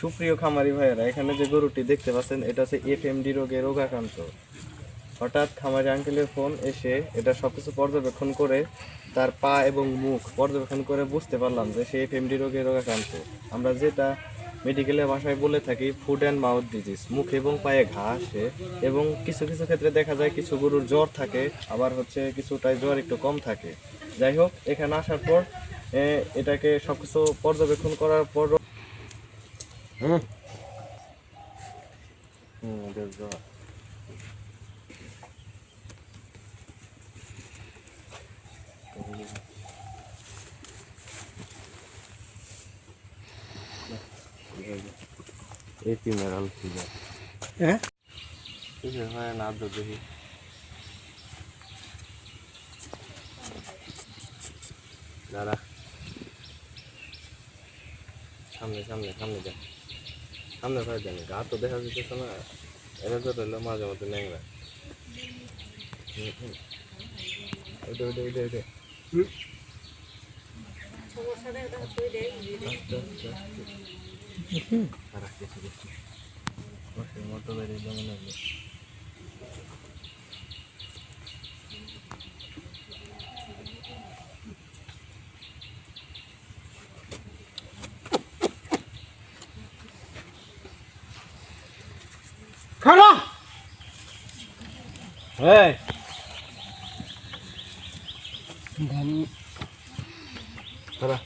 সুপ্রিয় খামারি ভাইয়েরা, এখানে যে গরুটি দেখতে পাচ্ছেন এটা হচ্ছে এফএমডি রোগে রোগাক্রান্ত। হঠাৎ খামারি আঙ্কেলের ফোন এসে এটা সবকিছু পর্যবেক্ষণ করে তার পা এবং মুখ পর্যবেক্ষণ করে বুঝতে পারলাম যে সে এফএমডি রোগে রোগাক্রান্ত। আমরা যেটা মেডিকেলের ভাষায় বলে থাকি ফুড অ্যান্ড মাউথ ডিজিজ, মুখ এবং পায়ে ঘা আসে এবং কিছু কিছু ক্ষেত্রে দেখা যায় কিছু গরুর জ্বর থাকে, আবার হচ্ছে কিছুটাই জ্বর একটু কম থাকে। যাই হোক, এখানে আসার পর এটাকে সবকিছু পর্যবেক্ষণ করার পর এই তিনের আল ফিজার হ্যাঁ কিসের হয় না আদ্র দেখি দাঁড়া সামনে সামনে সামনে দেখ সামনে ভাই জানি গা তো দেখা যেতেছে না, এনে তো রইলো মাঝে মধ্যে ন্যাংরা। ওইটা ওইটা ওইটা ওইটা মতো বেরিয়ে মনে হলো খারাপ হ্যাঁ খারাপ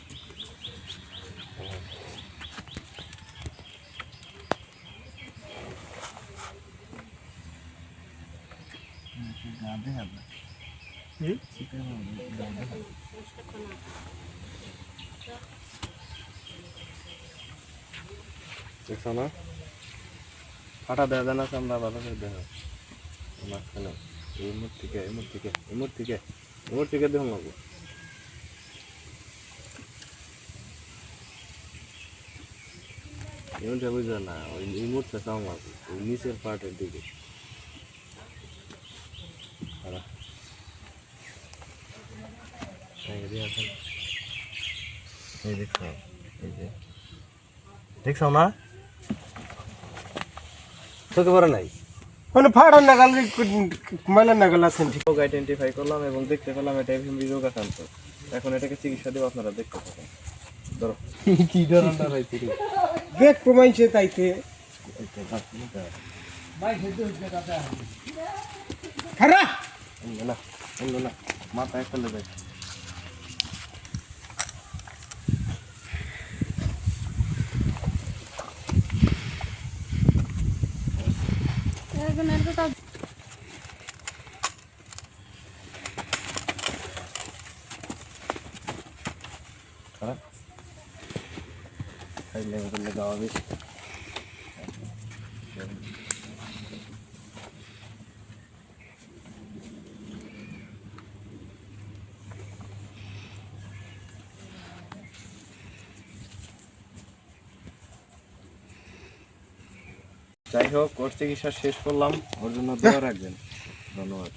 দেখছো না ফাটা দেওয়া যায় না, আমরা ভালো করে দেখা মাঝখানে এই মূর্তিকে এই মূর্তিকে এই মূর্তিকে এই মূর্তিকে দেখুন লাগবো। এমনটা বুঝলো না, ওই এই মূর্তিটা চাও লাগবো ওই নিচের পার্টের দিকে। এই দেখছো, এই যে দেখছো না চোখে পড়ে নাই, মানে ফাড়ার নাগাল মাইলার নাগাল আছেন ঠিক রোগ আইডেন্টিফাই করলাম এবং দেখতে পেলাম এটা এফএমডি রোগাক্রান্ত। এখন এটাকে চিকিৎসা দেবো, আপনারা দেখতে থাকেন। ধরো কি ধরনটা হইছে রে দেখ প্রমাণছে তাইতে খারাপ না না মাথা একটা লেগে খারাপ খাইলে বললে গাওয়া বেশি। যাই হোক, ওর চিকিৎসা শেষ করলাম, ওর জন্য দোয়া রাখবেন। ধন্যবাদ।